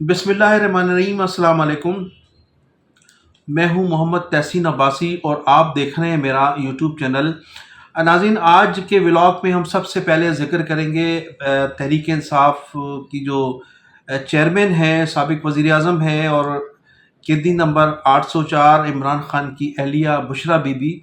बिस्मिल्लाहिर्रहमानिर्रहीम। अस्सलाम वालेकुम। मैं हूं मोहम्मद तहसीन अब्बासी और आप देख रहे हैं मेरा यूट्यूब चैनल। नाज़रीन, आज के व्लॉग में हम सबसे पहले ज़िक्र करेंगे तहरीक इंसाफ की जो चेयरमैन हैं, साबिक़ वज़ीर आज़म हैं और कैदी नंबर 804 इमरान खान की अहलिया बुशरा बीबी,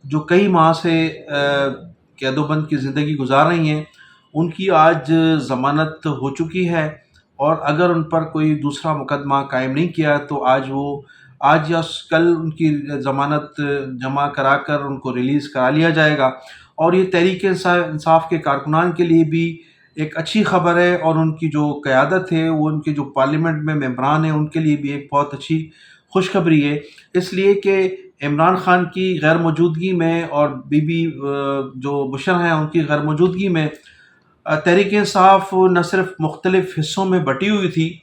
जो कई माह से कैदोबंद की ज़िंदगी गुजार रही हैं। उनकी आज ज़मानत हो चुकी है और अगर उन पर कोई दूसरा मुकदमा कायम नहीं किया तो आज या कल उनकी ज़मानत जमा कराकर उनको रिलीज़ करा लिया जाएगा। और ये तहरीक इंसाफ के कारकुनान के लिए भी एक अच्छी ख़बर है और उनकी जो क़यादत है, वो उनके जो पार्लियामेंट में मेंबरान हैं, उनके लिए भी एक बहुत अच्छी खुशखबरी है। इसलिए कि इमरान खान की गैर मौजूदगी में और बीबी जो बुशरा हैं उनकी गैर मौजूदगी में तहरीक इंसाफ न सिर्फ मुख्तलिफ़ हिस्सों में बटी हुई थी,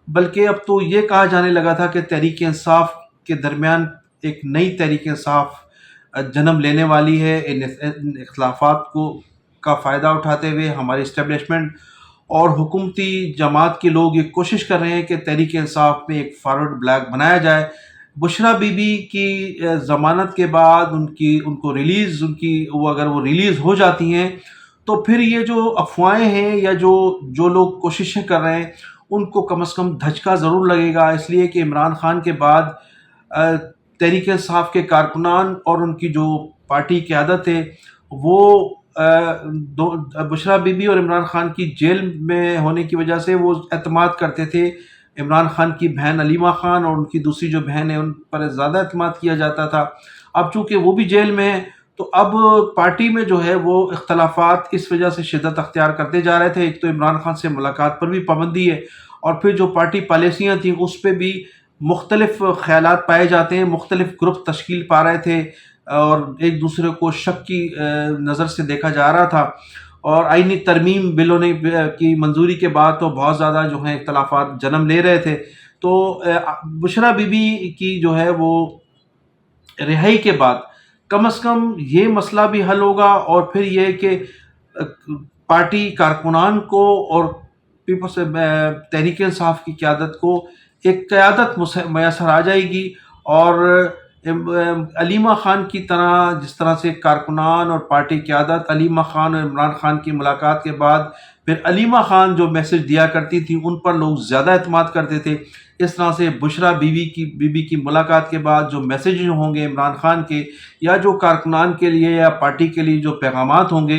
बल्कि अब तो ये कहा जाने लगा था कि तहरीक इंसाफ के दरमियान एक नई तहरीक इंसाफ जन्म लेने वाली है। इन इख्तिलाफ़ात को का फ़ायदा उठाते हुए हमारी इस्टेब्लिशमेंट और हुकूमती जमात के लोग ये कोशिश कर रहे हैं कि तहरीक इंसाफ में एक फॉरवर्ड ब्लॉक बनाया जाए। बुशरा बीबी की ज़मानत के बाद उनको रिलीज़ वो अगर वो रिलीज़ हो जाती हैं तो फिर ये जो अफवाहें हैं या जो लोग कोशिशें कर रहे हैं, उनको कम से कम धचका ज़रूर लगेगा। इसलिए कि इमरान खान के बाद तहरीक इंसाफ के कारकुनान और उनकी जो पार्टी क़यादत है, वो बुशरा बीबी और इमरान खान की जेल में होने की वजह से वो एतमाद करते थे इमरान खान की बहन अलीमा खान और उनकी दूसरी जो बहन है उन पर ज़्यादा एतमाद किया जाता था। अब चूँकि वो भी जेल में है तो अब पार्टी में जो है वो इख्तलाफात इस वजह से शिद्दत अख्तियार करते जा रहे थे। एक तो इमरान खान से मुलाकात पर भी पाबंदी है और फिर जो पार्टी पॉलिसियाँ थी उस पर भी मुख्तलिफ ख़यालात पाए जाते हैं, मुख्तलिफ ग्रुप तश्कील पा रहे थे और एक दूसरे को शक की नज़र से देखा जा रहा था। और आईनी तरमीम बिलों ने की मंजूरी के बाद तो बहुत ज़्यादा जो है इख्तलाफात जन्म ले रहे थे। तो बुशरा बीबी की जो है वो रिहाई के बाद कम से कम ये मसला भी हल होगा और फिर ये कि पार्टी कारकुनान को और पीपल्स तहरीक इंसाफ की क़यादत को एक क़यादत मैसर आ जाएगी। और अलीमा खान की तरह जिस तरह से कारकुनान और पार्टी क़यादत अलीमा खान और इमरान खान की मुलाकात के बाद फिर अलीमा खान जो मैसेज दिया करती थी उन पर लोग ज़्यादा एतमाद करते थे, इस तरह से बुशरा बीबी की मुलाकात के बाद जो मैसेज होंगे इमरान खान के या जो कारकुनान के लिए या पार्टी के लिए जो पैगामात होंगे,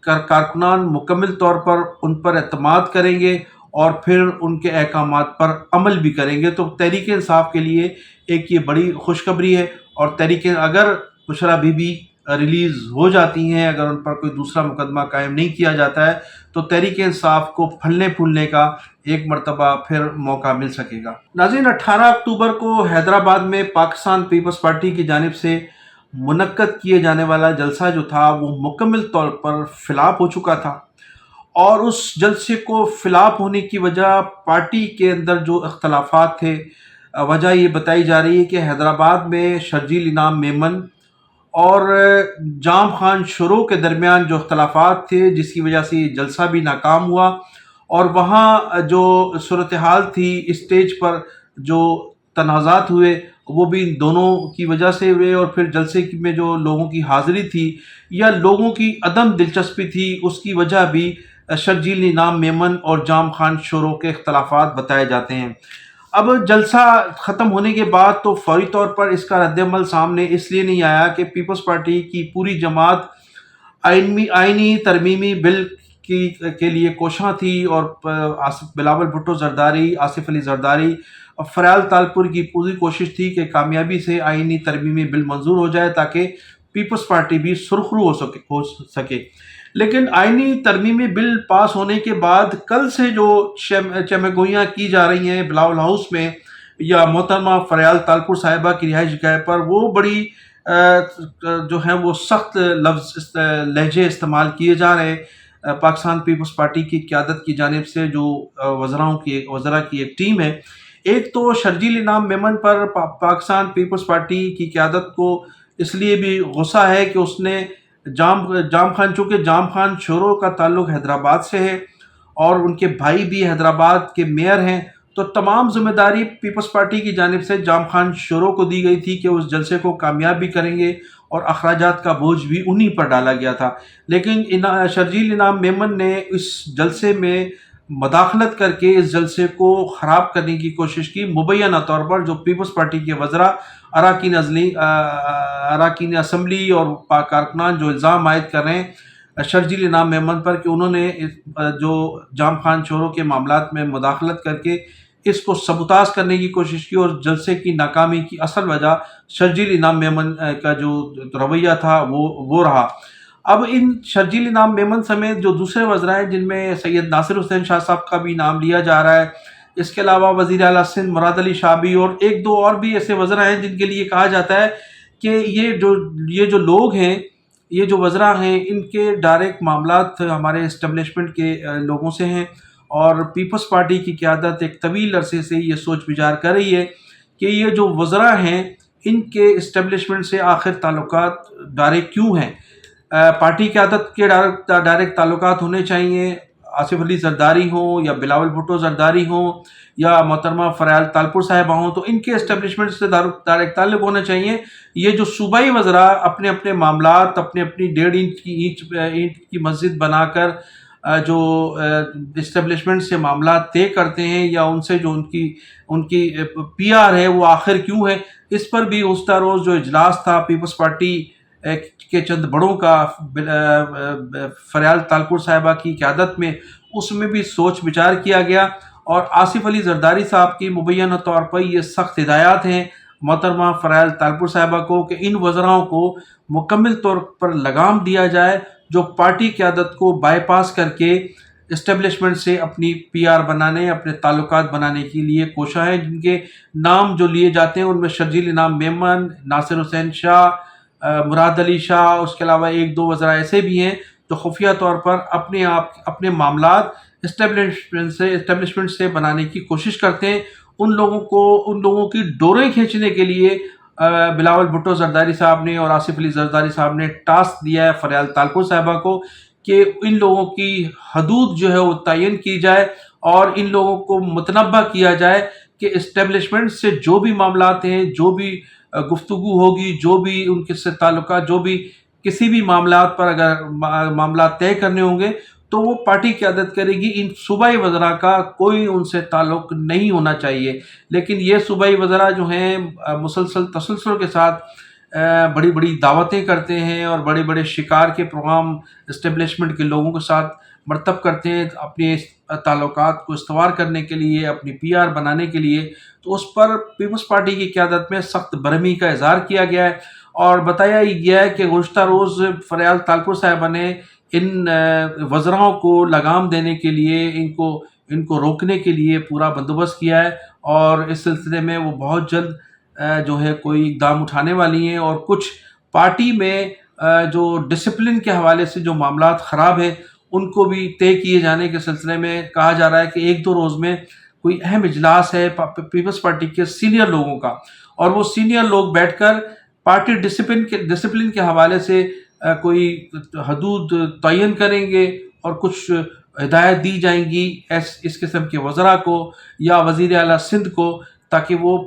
कारकुनान मुकम्मल तौर पर उन पर एतमाद करेंगे और फिर उनके अहकामात पर अमल भी करेंगे। तो तहरीक इंसाफ के लिए एक ये बड़ी खुशखबरी है। और अगर बुशरा बीबी रिलीज़ हो जाती हैं, अगर उन पर कोई दूसरा मुकदमा कायम नहीं किया जाता है, तो तहरीक इंसाफ को फलने फूलने का एक मरतबा फिर मौका मिल सकेगा। नाज़रीन, 18 अक्टूबर को हैदराबाद में पाकिस्तान पीपल्स पार्टी की जानिब से मुनक्कद किए जाने वाला जलसा जो था वो मुकम्मल तौर पर फ़िलाप हो चुका था और उस जलसे को फ़िलाप होने की वजह पार्टी के अंदर जो इख्तलाफात थे, वजह ये बताई जा रही है कि हैदराबाद में शर्जील इनाम मेमन और जाम खान शुरू के दरमियान जो इख्तलाफात थे जिसकी वजह से ये जलसा भी नाकाम हुआ और वहाँ जो सूरत हाल थी स्टेज पर जो तनाज़ात हुए वो भी दोनों की वजह से हुए और फिर जलसे में जो लोगों की हाज़िरी थी या लोगों की अदम दिलचस्पी थी उसकी वजह भी शर्जील इनाम मेमन और जाम खान शोरों के इख्तलाफात बताए जाते हैं। अब जलसा ख़त्म होने के बाद तो फौरी तौर पर इसका रद्दअमल सामने इसलिए नहीं आया कि पीपल्स पार्टी की पूरी जमात आइनी तरमीमी बिल के लिए कोशां थी और बिलावल भुट्टो जरदारी, आसिफ अली जरदारी और फरयाल तालपुर की पूरी कोशिश थी कि कामयाबी से आइनी तरमीमी बिल मंजूर हो जाए ताकि पीपल्स पार्टी भी सुरखरू हो सके। लेकिन आइनी तरमीमी बिल पास होने के बाद कल से जो चमगोइयाँ की जा रही हैं बिलावल हाउस में या मोहतरमा फरयाल तालपुर साहिबा की रिहाइश गाह पर, वो बड़ी जो है वो सख्त लहजे इस्तेमाल किए जा रहे हैं। पाकिस्तान पीपल्स पार्टी की क़यादत की जानिब से जो वज़रा की एक टीम है, एक तो शर्जील इनाम मेमन पर पाकिस्तान पीपल्स पार्टी की क़यादत को इसलिए भी गुस्सा है कि उसने जाम खान, चूँकि जाम खान शोरों का ताल्लुक़ हैदराबाद से है और उनके भाई भी हैदराबाद के मेयर हैं, تو تمام ذمہ داری پیپلز پارٹی کی جانب سے جام خان شورو کو دی گئی تھی کہ اس جلسے کو کامیاب بھی کریں گے اور اخراجات کا بوجھ بھی انہی پر ڈالا گیا تھا. لیکن شرجیل انعام میمن نے اس جلسے میں مداخلت کر کے اس جلسے کو خراب کرنے کی کوشش کی. مبینہ طور پر جو پیپلز پارٹی کے وزراء، اراکین اسمبلی اور کارکنان جو الزام عائد کر رہے ہیں شرجیل انعام میمن پر کہ انہوں نے جو جام خان شورو کے معاملات میں مداخلت کر کے اس کو سبوتاژ کرنے کی کوشش کی، اور جلسے کی ناکامی کی اصل وجہ شرجیل انعام میمن کا جو رویہ تھا وہ رہا. اب ان شرجیل انعام میمن سمیت جو دوسرے وزراء ہیں، جن میں سید ناصر حسین شاہ صاحب کا بھی نام لیا جا رہا ہے، اس کے علاوہ وزیر اعلیٰ سندھ مراد علی شاہ بھی، اور ایک دو اور بھی ایسے وزراء ہیں جن کے لیے کہا جاتا ہے کہ یہ جو لوگ ہیں، یہ جو وزراء ہیں، ان کے ڈائریکٹ معاملات ہمارے اسٹیبلشمنٹ کے لوگوں سے ہیں. اور پیپلز پارٹی کی قیادت ایک طویل عرصے سے یہ سوچ بچار کر رہی ہے کہ یہ جو وزراء ہیں ان کے اسٹیبلشمنٹ سے آخر تعلقات ڈائریکٹ کیوں ہیں. پارٹی قیادت کے ڈائریکٹ تعلقات ہونے چاہیے، آصف علی زرداری ہوں یا بلاول بھٹو زرداری ہوں یا محترمہ فریال تالپور صاحبہ ہوں، تو ان کے اسٹیبلشمنٹ سے ڈائریکٹ تعلق ہونا چاہیے. یہ جو صوبائی وزراء اپنے اپنے معاملات اپنی 1.5 انچ کی اینٹ کی مسجد بنا کر جو اسٹیبلشمنٹ سے معاملات طے کرتے ہیں، یا ان سے جو ان کی پی آر ہے وہ آخر کیوں ہے، اس پر بھی گزشتہ روز جو اجلاس تھا پیپلز پارٹی کے چند بڑوں کا فریال تالپور صاحبہ کی قیادت میں، اس میں بھی سوچ بچار کیا گیا. اور آصف علی زرداری صاحب کی مبینہ طور پر یہ سخت ہدایات ہیں محترمہ فریال تالپور صاحبہ کو کہ ان وزراؤں کو مکمل طور پر لگام دیا جائے جو پارٹی قیادت کو بائی پاس کر کے اسٹیبلشمنٹ سے اپنی پی آر بنانے، اپنے تعلقات بنانے کے لیے کوشاں ہیں. جن کے نام جو لیے جاتے ہیں ان میں شرجیل انعام میمن، ناصر حسین شاہ، مراد علی شاہ، اس کے علاوہ ایک دو وزراء ایسے بھی ہیں جو خفیہ طور پر اپنے معاملات اسٹیبلشمنٹ سے بنانے کی کوشش کرتے ہیں. ان لوگوں کی ڈوریں کھینچنے کے لیے بلاول بھٹو زرداری صاحب نے اور آصف علی زرداری صاحب نے ٹاسک دیا ہے فریال تالپور صاحبہ کو کہ ان لوگوں کی حدود جو ہے وہ تعین کی جائے اور ان لوگوں کو متنبہ کیا جائے کہ اسٹیبلشمنٹ سے جو بھی معاملات ہیں، جو بھی گفتگو ہوگی، جو بھی ان کے سے تعلقات، جو بھی کسی بھی معاملات پر اگر معاملات طے کرنے ہوں گے تو وہ پارٹی قیادت کرے گی. ان صوبائی وزراء کا کوئی ان سے تعلق نہیں ہونا چاہیے. لیکن یہ صوبائی وزراء جو ہیں مسلسل تسلسل کے ساتھ بڑی بڑی دعوتیں کرتے ہیں اور بڑے بڑے شکار کے پروگرام اسٹیبلشمنٹ کے لوگوں کے ساتھ مرتب کرتے ہیں اپنے تعلقات کو استوار کرنے کے لیے، اپنی پی آر بنانے کے لیے. تو اس پر پیپلز پارٹی کی قیادت میں سخت برہمی کا اظہار کیا گیا ہے اور بتایا گیا ہے کہ گزشتہ روز فریال تالپور صاحبہ نے ان وزراؤں کو لگام دینے کے لیے، ان کو روکنے کے لیے پورا بندوبست کیا ہے اور اس سلسلے میں وہ بہت جلد جو ہے کوئی اقدام اٹھانے والی ہیں. اور کچھ پارٹی میں جو ڈسپلن کے حوالے سے جو معاملات خراب ہیں ان کو بھی طے کیے جانے کے سلسلے میں کہا جا رہا ہے کہ 1-2 روز میں کوئی اہم اجلاس ہے پیپلز پارٹی کے سینئر لوگوں کا، اور وہ سینئر لوگ بیٹھ کر پارٹی ڈسپلن کے حوالے سے کوئی حدود تعین کریں گے اور کچھ ہدایت دی جائیں گی اس قسم کے وزراء کو یا وزیر اعلیٰ سندھ کو، تاکہ وہ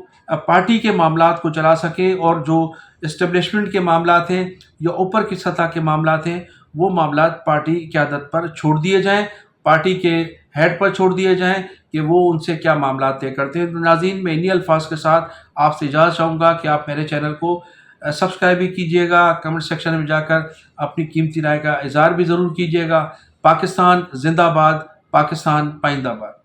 پارٹی کے معاملات کو چلا سکیں اور جو اسٹیبلشمنٹ کے معاملات ہیں یا اوپر کی سطح کے معاملات ہیں وہ معاملات پارٹی قیادت پر چھوڑ دیے جائیں، پارٹی کے ہیڈ پر چھوڑ دیے جائیں کہ وہ ان سے کیا معاملات طے کرتے ہیں. ناظرین، میں انہی الفاظ کے ساتھ آپ سے اجازت چاہوں گا کہ آپ میرے چینل کو سبسکرائب بھی کیجیے گا، کمنٹ سیکشن میں جا کر اپنی قیمتی رائے کا اظہار بھی ضرور کیجیے گا. پاکستان زندہ باد، پاکستان پائندہ باد.